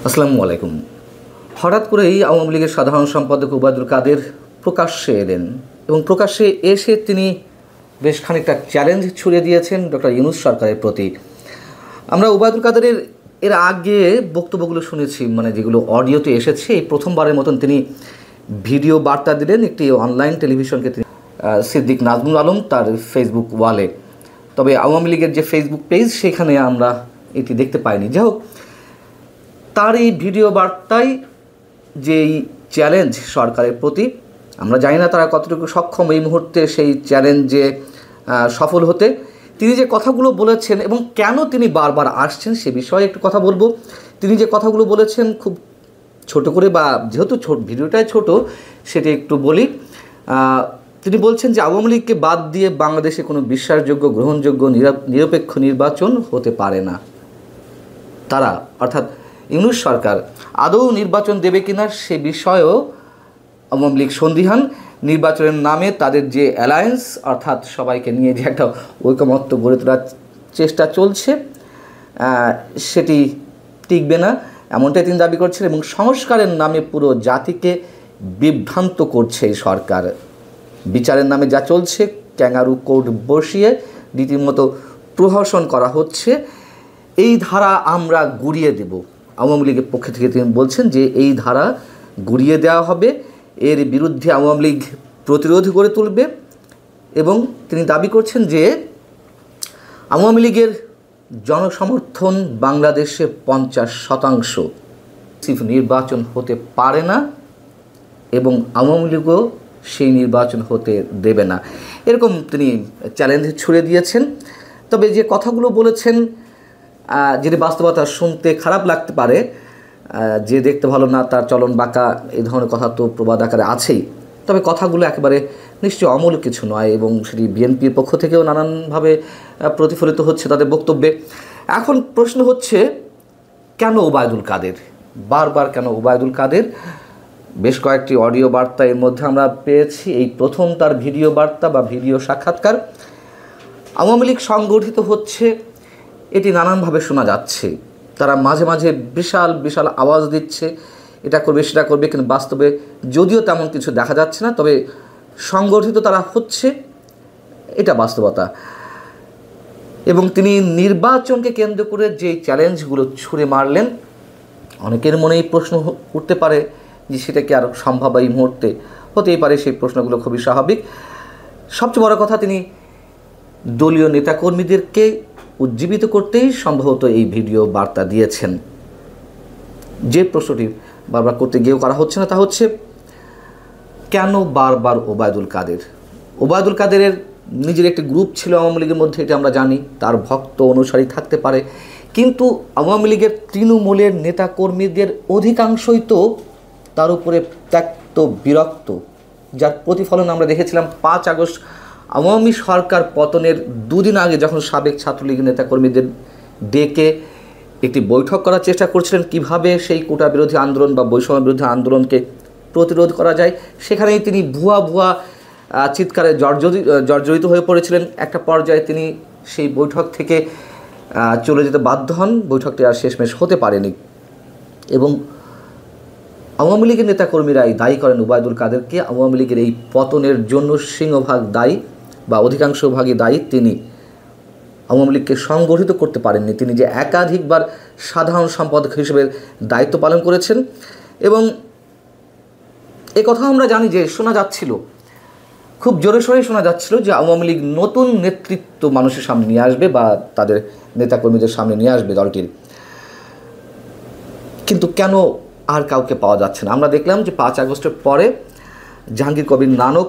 আসসালামু আলাইকুম। হঠাৎ করেই আওয়ামী লীগের সাধারণ সম্পাদক ওবায়দুল কাদের প্রকাশ্যে এলেন এবং প্রকাশ্যে এসে তিনি বেশ খানিকটা চ্যালেঞ্জ ছুড়ে দিয়েছেন ডক্টর ইউনূস সরকারের প্রতি। আমরা ওবায়দুল কাদেরের এর আগে বক্তব্যগুলো শুনেছি, যেগুলো অডিওতে এসেছে, এই প্রথমবারের মতন তিনি ভিডিও বার্তা দিলেন একটি অনলাইন টেলিভিশনকে, তিনি সিদ্দিক নাজমুল আলম তার ফেসবুক ওয়ালে। তবে আওয়ামী লীগের যে ফেসবুক পেজ সেখানে আমরা এটি দেখতে পাইনি। যাই হোক, তার এই ভিডিও বার্তায় যেই চ্যালেঞ্জ সরকারের প্রতি, আমরা জানি না তারা কতটুকু সক্ষম এই মুহূর্তে সেই চ্যালেঞ্জে সফল হতে। তিনি যে কথাগুলো বলেছেন এবং কেন তিনি বারবার আসছেন সে বিষয়ে একটু কথা বলবো। তিনি যে কথাগুলো বলেছেন খুব ছোট করে, বা যেহেতু ভিডিওটাই ছোট সেটা একটু বলি। তিনি বলছেন যে আওয়ামী লীগকে বাদ দিয়ে বাংলাদেশে কোনো বিশ্বাসযোগ্য, গ্রহণযোগ্য, নিরপেক্ষ নির্বাচন হতে পারে না। তারা অর্থাৎ ইউনূস সরকার আদৌ নির্বাচন দেবে কিনা সে বিষয়েও আওয়ামী লীগ সন্দিহান। নির্বাচনের নামে তাদের যে অ্যালায়েন্স, অর্থাৎ সবাইকে নিয়ে যে একটা ঐকমত্য গড়ে তোলার চেষ্টা চলছে, সেটি টিকবে না, এমনটাই তিনি দাবি করছেন। এবং সংস্কারের নামে পুরো জাতিকে বিভ্রান্ত করছে এই সরকার। বিচারের নামে যা চলছে, ক্যাঙ্গারু কোর্ট বসিয়ে রীতিমতো প্রহসন করা হচ্ছে, এই ধারা আমরা গুড়িয়ে দেব। আওয়ামী লীগের পক্ষ থেকে তিনি বলছেন যে এই ধারা গুড়িয়ে দেওয়া হবে, এর বিরুদ্ধে আওয়ামী লীগ প্রতিরোধ গড়ে তুলবে। এবং তিনি দাবি করছেন যে আওয়ামী লীগের জনসমর্থন বাংলাদেশে 50%, নির্বাচন হতে পারে না এবং আওয়ামী লীগও সেই নির্বাচন হতে দেবে না, এরকম তিনি চ্যালেঞ্জ ছুড়ে দিয়েছেন। তবে যে কথাগুলো বলেছেন, যেটি বাস্তবতা শুনতে খারাপ লাগতে পারে, যে দেখতে ভালো না তার চলন বাঁকা, এই ধরনের কথা তো প্রবাদ আকারে আছেই। তবে কথাগুলো একেবারে নিশ্চয়ই অমূল কিছু নয় এবং সেটি বিএনপির পক্ষ থেকেও নানানভাবে প্রতিফলিত হচ্ছে তাদের বক্তব্যে। এখন প্রশ্ন হচ্ছে, কেন ওবায়দুল কাদের, বারবার কেন ওবায়দুল কাদের? বেশ কয়েকটি অডিও বার্তা এর মধ্যে আমরা পেয়েছি, এই প্রথম তার ভিডিও বার্তা বা ভিডিও সাক্ষাৎকার। আওয়ামী লীগ সংগঠিত হচ্ছে, এটি নানানভাবে শোনা যাচ্ছে। তারা মাঝে মাঝে বিশাল বিশাল আওয়াজ দিচ্ছে, এটা করবে সেটা করবে, কিন্তু বাস্তবে যদিও তেমন কিছু দেখা যাচ্ছে না, তবে সংগঠিত তারা হচ্ছে, এটা বাস্তবতা। এবং তিনি নির্বাচনকে কেন্দ্র করে যে চ্যালেঞ্জগুলো ছুঁড়ে মারলেন, অনেকের মনেই প্রশ্ন উঠতে পারে যে সেটা কি আর সম্ভব এই মুহূর্তে? হতেই পারে, সেই প্রশ্নগুলো খুবই স্বাভাবিক। সবচেয়ে বড় কথা, তিনি দলীয় নেতাকর্মীদেরকে উজ্জীবিত করতেই সম্ভবত এই ভিডিও বার্তা দিয়েছেন। যে প্রশ্নটি বারবার করতে গিয়েও করা হচ্ছে না, তা হচ্ছে কেন বারবার ওবায়দুল কাদের? ওবায়দুল কাদেরের নিজের একটি গ্রুপ ছিল আওয়ামী লীগের মধ্যে, এটা আমরা জানি, তার ভক্ত অনুসারী থাকতে পারে, কিন্তু আওয়ামী লীগের তৃণমূলের নেতাকর্মীদের অধিকাংশই তো তার উপরে ত্যক্ত, বিরক্ত, যার প্রতিফলন আমরা দেখেছিলাম 5 আগস্ট আওয়ামী সরকার পতনের দুদিন আগে, যখন সাবেক ছাত্রলীগের নেতাকর্মীদের ডেকে একটি বৈঠক করার চেষ্টা করছিলেন কিভাবে সেই কোটা বিরোধী আন্দোলন বা বৈষম্য বিরোধী আন্দোলনকে প্রতিরোধ করা যায়। সেখানেই তিনি ভুয়া ভুয়া চিৎকারে জর্জরিত হয়ে পড়েছিলেন। একটা পর্যায়ে তিনি সেই বৈঠক থেকে চলে যেতে বাধ্য হন, বৈঠকটি আর শেষমেশ হতে পারেনি। এবং আওয়ামী লীগের নেতাকর্মীরাই দায়ী করেন ওবায়দুল কাদেরকে। আওয়ামী লীগের এই পতনের জন্য সিংহভাগ দায়ী বা অধিকাংশ ভাগই দায়ী তিনি। আওয়ামী লীগকে সংগঠিত করতে পারেননি। তিনি যে একাধিকবার সাধারণ সম্পাদক হিসেবে দায়িত্ব পালন করেছেন। এবং এ কথা আমরা জানি যে শোনা যাচ্ছিল, খুব জোরে সোরে শোনা যাচ্ছিল যে আওয়ামী লীগ নতুন নেতৃত্ব মানুষের সামনে নিয়ে আসবে বা তাদের নেতাকর্মীদের সামনে নিয়ে আসবে দলটির। কিন্তু কেন আর কাউকে পাওয়া যাচ্ছে না? আমরা দেখলাম যে 5 আগস্টের পরে জাহাঙ্গীর কবির নানক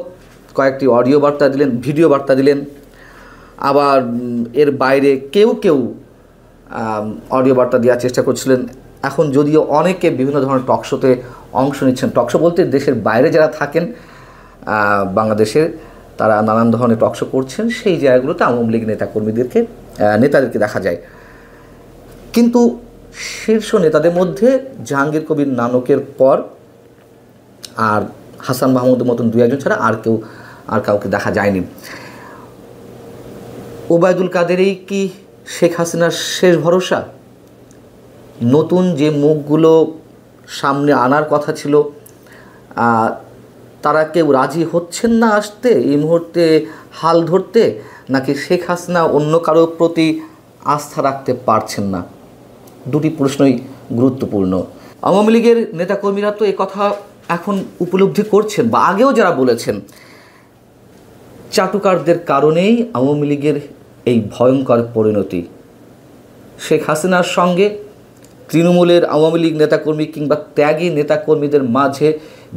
কয়েকটি অডিও বার্তা দিলেন, ভিডিও বার্তা দিলেন। আবার এর বাইরে কেউ কেউ অডিও বার্তা দেওয়ার চেষ্টা করছিলেন। এখন যদিও অনেকে বিভিন্ন ধরনের টকশোতে অংশ নিচ্ছেন, টকশো বলতে দেশের বাইরে যারা থাকেন বাংলাদেশের, তারা নানান ধরনের টকশো করছেন, সেই জায়গাগুলোতে আওয়ামী লীগ নেতাদেরকে দেখা যায়। কিন্তু শীর্ষ নেতাদের মধ্যে জাহাঙ্গীর কবির নানকের পর আর হাসান মাহমুদের মতন 2-1 ছাড়া আর কাউকে দেখা যায়নি। ওবায়দুল কাদেরই কি শেখ হাসিনার শেষ ভরসা? নতুন যে মুখগুলো সামনে আনার কথা ছিল তারা কেউ রাজি হচ্ছেন না আসতে এই মুহূর্তে হাল ধরতে, নাকি শেখ হাসিনা অন্য কারো প্রতি আস্থা রাখতে পারছেন না? দুটি প্রশ্নই গুরুত্বপূর্ণ। আওয়ামী লীগের নেতাকর্মীরা তো এই কথা এখন উপলব্ধি করছেন, বা আগেও যারা বলেছেন, চাটুকারদের কারণেই আওয়ামী লীগের এই ভয়ঙ্কর পরিণতি। শেখ হাসিনার সঙ্গে তৃণমূলের আওয়ামী লীগ নেতাকর্মী কিংবা ত্যাগী নেতাকর্মীদের মাঝে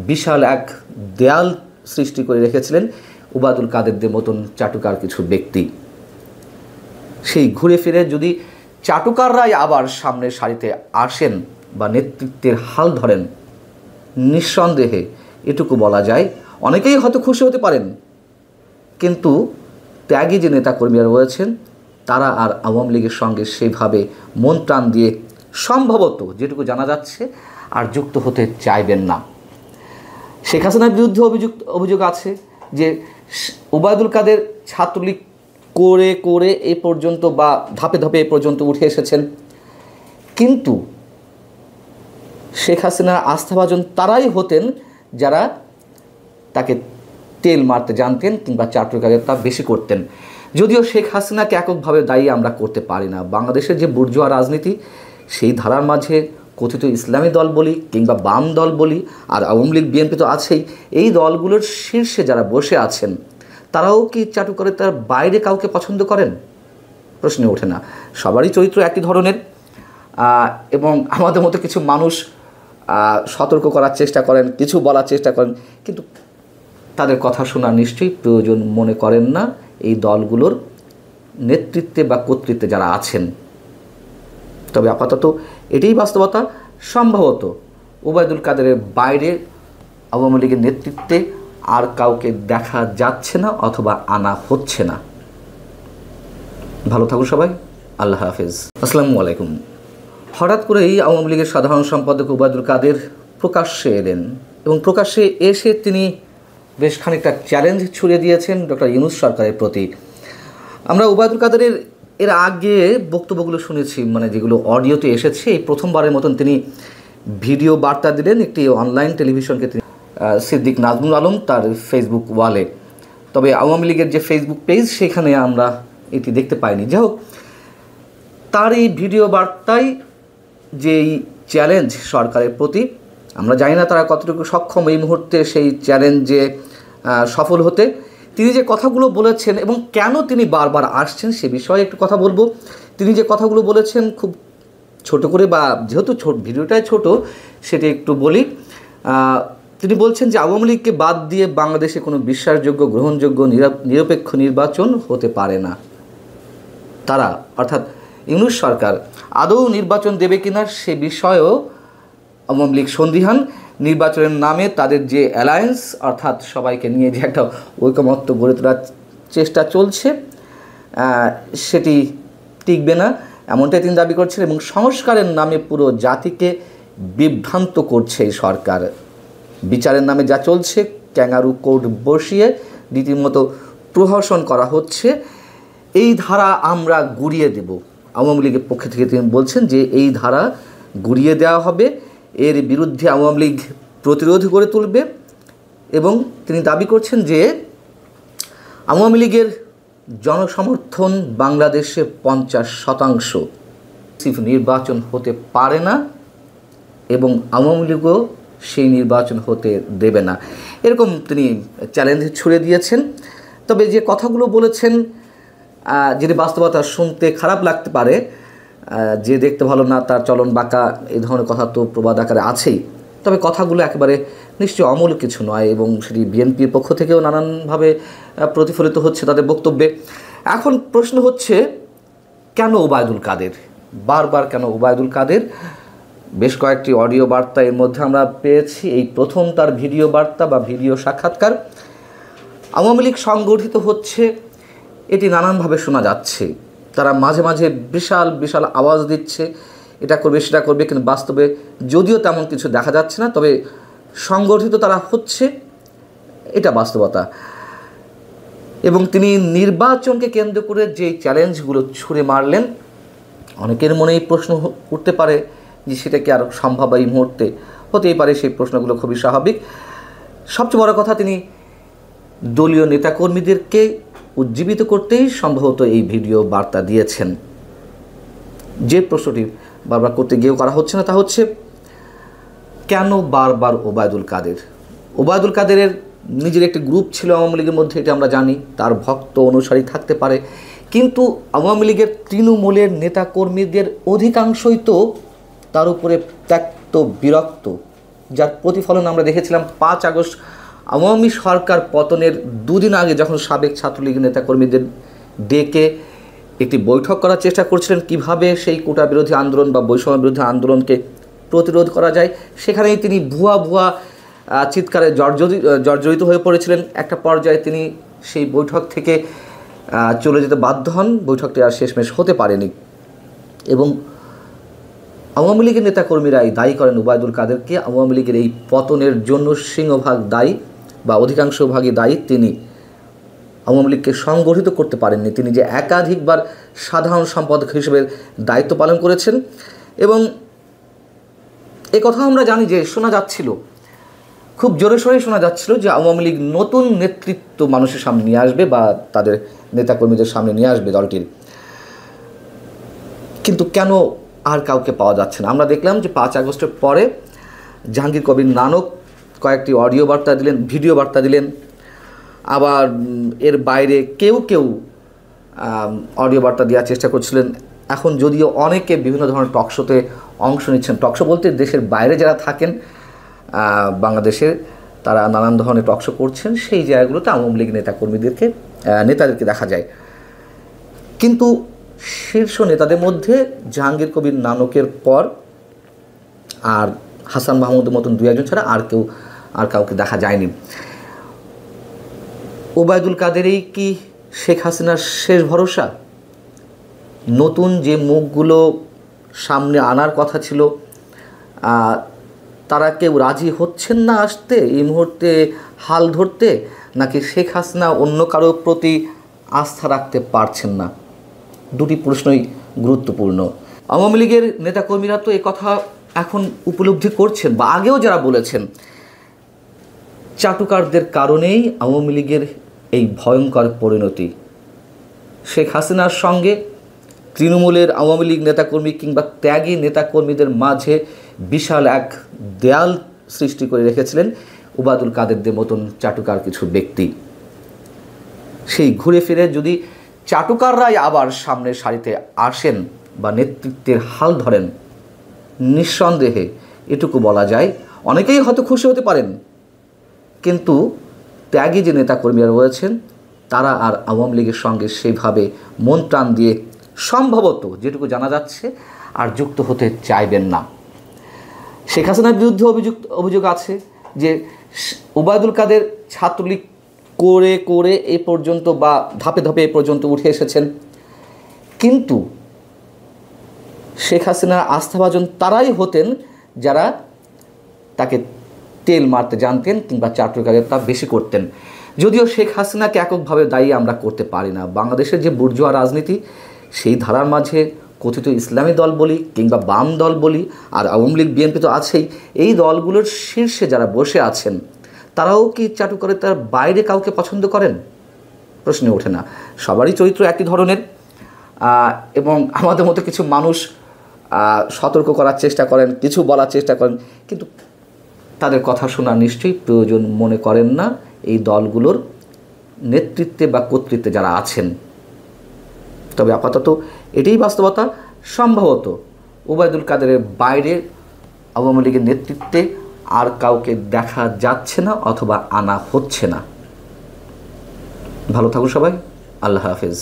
বিশাল এক দেয়াল সৃষ্টি করে রেখেছিলেন ওবায়দুল কাদেরদের মতন চাটুকার কিছু ব্যক্তি। সেই ঘুরে ফিরে যদি চাটুকাররাই আবার সামনের সারিতে আসেন বা নেতৃত্বের হাল ধরেন, নিঃসন্দেহে এটুকু বলা যায় অনেকেই হয়তো খুশি হতে পারেন, কিন্তু ত্যাগী যে নেতাকর্মীরা রয়েছেন তারা আর আওয়ামী লীগের সঙ্গে সেইভাবে মন প্রাণ দিয়ে সম্ভবত যেটুকু জানা যাচ্ছে আর যুক্ত হতে চাইবেন না। শেখ হাসিনার বিরুদ্ধে অভিযোগ আছে যে ওবায়দুল কাদের ছাত্রলীগ করে করে এ পর্যন্ত বা ধাপে ধাপে এ পর্যন্ত উঠে এসেছেন, কিন্তু শেখ হাসিনার আস্থাভাজন তারাই হতেন যারা তাকে তেল মারতে জানতেন কিংবা চাটুকারিতা বেশি করতেন। যদিও শেখ হাসিনাকে এককভাবে দায়ী আমরা করতে পারি না। বাংলাদেশের যে বুর্জোয়া রাজনীতি, সেই ধারার মাঝে কথিত ইসলামী দল বলি কিংবা বাম দল বলি, আর আওয়ামী লীগ বিএনপি তো আছেই, এই দলগুলোর শীর্ষে যারা বসে আছেন তারাও কি চাটুকারিতার বাইরে কাউকে পছন্দ করেন? প্রশ্নে ওঠে না। সবারই চরিত্র একই ধরনের, এবং আমাদের মতো কিছু মানুষ সতর্ক করার চেষ্টা করেন, কিছু বলার চেষ্টা করেন, কিন্তু তাদের কথা শোনা নিশ্চয়ই প্রয়োজন মনে করেন না এই দলগুলোর নেতৃত্বে বা কর্তৃত্বে যারা আছেন। তবে আপাতত এটাই বাস্তবতা, সম্ভবত ওবায়দুল কাদেরের বাইরে আওয়ামী লীগের নেতৃত্বে আর কাউকে দেখা যাচ্ছে না অথবা আনা হচ্ছে না। ভালো থাকুন সবাই, আল্লাহ হাফেজ, আসসালামু আলাইকুম। হঠাৎ করেই আওয়ামী লীগের সাধারণ সম্পাদক ওবায়দুল কাদের প্রকাশ্যে এলেন এবং প্রকাশ্যে এসে তিনি বেশ খানিকটা চ্যালেঞ্জ ছুড়ে দিয়েছেন ডক্টর ইউনূস সরকারের প্রতি। আমরা ওবায়দুল কাদেরের এর আগে বক্তব্যগুলো শুনেছি, মানে যেগুলো অডিওতে এসেছে, এই প্রথমবারের মতন তিনি ভিডিও বার্তা দিলেন একটি অনলাইন টেলিভিশনকে, তিনি সিদ্দিক নাজমুল আলম তার ফেসবুক ওয়ালে। তবে আওয়ামী লীগের যে ফেসবুক পেজ সেখানে আমরা এটি দেখতে পাইনি। যাই হোক, তার এই ভিডিও বার্তায় যেই চ্যালেঞ্জ সরকারের প্রতি, আমরা জানি না তারা কতটুকু সক্ষম এই মুহূর্তে সেই চ্যালেঞ্জে সফল হতে। তিনি যে কথাগুলো বলেছেন এবং কেন তিনি বারবার আসছেন সে বিষয়ে একটু কথা বলবো। তিনি যে কথাগুলো বলেছেন খুব ছোট করে, বা যেহেতু ভিডিওটাই ছোট সেটা একটু বলি। তিনি বলছেন যে আওয়ামী লীগকে বাদ দিয়ে বাংলাদেশে কোনো বিশ্বাসযোগ্য, গ্রহণযোগ্য, নিরপেক্ষ নির্বাচন হতে পারে না। তারা অর্থাৎ ইউনূস সরকার আদৌ নির্বাচন দেবে কিনা সে বিষয়েও আওয়ামী লীগ সন্দিহান। নির্বাচনের নামে তাদের যে অ্যালায়েন্স, অর্থাৎ সবাইকে নিয়ে যে একটা ঐকমত্য গড়ে তোলার চেষ্টা চলছে, সেটি টিকবে না এমনটাই তিনি দাবি করছেন। এবং সংস্কারের নামে পুরো জাতিকে বিভ্রান্ত করছে এই সরকার। বিচারের নামে যা চলছে, ক্যাঙ্গারু কোর্ট বসিয়ে রীতিমতো প্রহসন করা হচ্ছে, এই ধারা আমরা গুড়িয়ে দেব। আওয়ামী লীগের পক্ষ থেকে তিনি বলছেন যে এই ধারা গুড়িয়ে দেওয়া হবে, এর বিরুদ্ধে আওয়ামী লীগ প্রতিরোধ গড়ে তুলবে। এবং তিনি দাবি করছেন যে আওয়ামী লীগের জনসমর্থন বাংলাদেশে 50% নির্বাচন হতে পারে না এবং আওয়ামী লীগও সেই নির্বাচন হতে দেবে না, এরকম তিনি চ্যালেঞ্জ ছুড়ে দিয়েছেন। তবে যে কথাগুলো বলেছেন, যেটি বাস্তবতা শুনতে খারাপ লাগতে পারে, যে দেখতে ভালো না তার চলন বাঁকা, এই ধরনের কথা তো প্রবাদ আকারে আছেই। তবে কথাগুলো একেবারে নিশ্চয়ই অমূল কিছু নয় এবং সেটি বিএনপির পক্ষ থেকেও নানানভাবে প্রতিফলিত হচ্ছে তাদের বক্তব্যে। এখন প্রশ্ন হচ্ছে, কেন ওবায়দুল কাদের, বারবার কেন ওবায়দুল কাদের? বেশ কয়েকটি অডিও বার্তা এর মধ্যে আমরা পেয়েছি, এই প্রথম তার ভিডিও বার্তা বা ভিডিও সাক্ষাৎকার। আওয়ামী লীগ সংগঠিত হচ্ছে এটি নানানভাবে শোনা যাচ্ছে, তারা মাঝে মাঝে বিশাল বিশাল আওয়াজ দিচ্ছে, এটা করবে সেটা করবে, কিন্তু বাস্তবে যদিও তেমন কিছু দেখা যাচ্ছে না, তবে সংগঠিত তারা হচ্ছে, এটা বাস্তবতা। এবং তিনি নির্বাচনকে কেন্দ্র করে যে চ্যালেঞ্জগুলো ছুঁড়ে মারলেন, অনেকের মনেই প্রশ্ন উঠতে পারে যে সেটা কি আর সম্ভব এই মুহূর্তে? হতেই পারে, সেই প্রশ্নগুলো খুবই স্বাভাবিক। সবচেয়ে বড় কথা, তিনি দলীয় নেতাকর্মীদেরকে উজ্জীবিত করতেই সম্ভবত এই ভিডিও বার্তা দিয়েছেন। যে প্রশ্নটি বারবার করতে গিয়েও করা হচ্ছে না, তা হচ্ছে কেন বারবার ওবায়দুল কাদের? ওবায়দুল কাদেরের নিজের একটি গ্রুপ ছিল আওয়ামী লীগের মধ্যে, এটা আমরা জানি, তার ভক্ত অনুসারী থাকতে পারে, কিন্তু আওয়ামী লীগের তৃণমূলের নেতাকর্মীদের অধিকাংশই তো তার উপরে ত্যক্ত বিরক্ত, যার প্রতিফলন আমরা দেখেছিলাম 5 আগস্ট আওয়ামী সরকার পতনের দুদিন আগে, যখন সাবেক ছাত্রলীগের নেতাকর্মীদের ডেকে একটি বৈঠক করার চেষ্টা করছিলেন কিভাবে সেই কোটা বিরোধী আন্দোলন বা বৈষম্য বিরোধী আন্দোলনকে প্রতিরোধ করা যায়। সেখানেই তিনি ভুয়া চিৎকারে জর্জরিত হয়ে পড়েছিলেন। একটা পর্যায়ে তিনি সেই বৈঠক থেকে চলে যেতে বাধ্য হন। বৈঠকটি আর শেষমেশ হতে পারেনি এবং আওয়ামী লীগের নেতাকর্মীরাই দায়ী করেন ওবায়দুল কাদেরকে। আওয়ামী লীগের এই পতনের জন্য সিংহভাগ দায়ী বা অধিকাংশ ভাগই দায়ী তিনি। আওয়ামী লীগকে সংগঠিত করতে পারেননি তিনি, যে একাধিকবার সাধারণ সম্পাদক হিসেবে দায়িত্ব পালন করেছেন। এবং এ কথা আমরা জানি যে শোনা যাচ্ছিল, খুব জোরে সোরে শোনা যাচ্ছিল যে আওয়ামী লীগ নতুন নেতৃত্ব মানুষের সামনে নিয়ে আসবে বা তাদের নেতাকর্মীদের সামনে নিয়ে আসবে দলটির। কিন্তু কেন আর কাউকে পাওয়া যাচ্ছে না? আমরা দেখলাম যে 5 আগস্টের পরে জাহাঙ্গীর কবির নানক কয়েকটি অডিও বার্তা দিলেন, ভিডিও বার্তা দিলেন, আবার এর বাইরে কেউ অডিও বার্তা দেওয়ার চেষ্টা করছিলেন। এখন যদিও অনেকে বিভিন্ন ধরনের টকশোতে অংশ নিচ্ছেন, টকশো বলতে দেশের বাইরে যারা থাকেন বাংলাদেশের, তারা নানান ধরনের টকশো করছেন, সেই জায়গাগুলোতে আওয়ামী লীগ নেতাদেরকে দেখা যায়। কিন্তু শীর্ষ নেতাদের মধ্যে জাহাঙ্গীর কবির নানকের পর আর হাসান মাহমুদের মতন 2-1 ছাড়া আর কাউকে দেখা যায়নি। ওবায়দুল কাদেরই কি শেখ হাসিনার শেষ ভরসা? নতুন যে মুখগুলো সামনে আনার কথা ছিল, তারা কেউ রাজি হচ্ছেন না আসতে এই মুহূর্তে হাল ধরতে, নাকি শেখ হাসিনা অন্য কারো প্রতি আস্থা রাখতে পারছেন না? দুটি প্রশ্নই গুরুত্বপূর্ণ। আওয়ামী লীগের নেতাকর্মীরা তো কথা এখন উপলব্ধি করছেন, বা আগেও যারা বলেছেন, চাটুকারদের কারণেই আওয়ামী লীগের এই ভয়ঙ্কর পরিণতি। শেখ হাসিনার সঙ্গে তৃণমূলের আওয়ামী লীগ নেতাকর্মী কিংবা ত্যাগী নেতাকর্মীদের মাঝে বিশাল এক দেয়াল সৃষ্টি করে রেখেছিলেন ওবায়দুল কাদেরদের মতন চাটুকার কিছু ব্যক্তি। সেই ঘুরে ফিরে যদি চাটুকাররাই আবার সামনের সারিতে আসেন বা নেতৃত্বের হাল ধরেন, নিঃসন্দেহে এটুকু বলা যায় অনেকেই হয়তো খুশি হতে পারেন, কিন্তু ত্যাগী যে নেতাকর্মীরা রয়েছেন তারা আর আওয়ামী লীগের সঙ্গে সেইভাবে মন প্রাণ দিয়ে সম্ভবত, যেটুকু জানা যাচ্ছে, আর যুক্ত হতে চাইবেন না। শেখ হাসিনার বিরুদ্ধে অভিযোগ আছে যে ওবায়দুল কাদের ছাত্রলীগ করে এ পর্যন্ত বা ধাপে ধাপে এ পর্যন্ত উঠে এসেছেন, কিন্তু শেখ হাসিনার আস্থাভাজন তারাই হতেন যারা তাকে তেল মারতে জানতেন কিংবা চাটুকারিতা বেশি করতেন। যদিও শেখ হাসিনাকে এককভাবে দায়ী আমরা করতে পারি না। বাংলাদেশের যে বুর্জোয়া রাজনীতি, সেই ধারার মাঝে কথিত ইসলামী দল বলি কিংবা বাম দল বলি, আর আওয়ামী লীগ বিএনপি তো আছেই, এই দলগুলোর শীর্ষে যারা বসে আছেন তারাও কি চাটুকারিতার বাইরে কাউকে পছন্দ করেন? প্রশ্নে ওঠে না। সবারই চরিত্র একই ধরনের, এবং আমাদের মতো কিছু মানুষ সতর্ক করার চেষ্টা করেন, কিছু বলার চেষ্টা করেন, কিন্তু তাদের কথা শোনা নিশ্চয়ই প্রয়োজন মনে করেন না এই দলগুলোর নেতৃত্বে বা কর্তৃত্বে যারা আছেন। তবে আপাতত এটাই বাস্তবতা, সম্ভবত ওবায়দুল কাদেরের বাইরে আওয়ামী লীগের নেতৃত্বে আর কাউকে দেখা যাচ্ছে না অথবা আনা হচ্ছে না। ভালো থাকুন সবাই, আল্লাহ হাফেজ।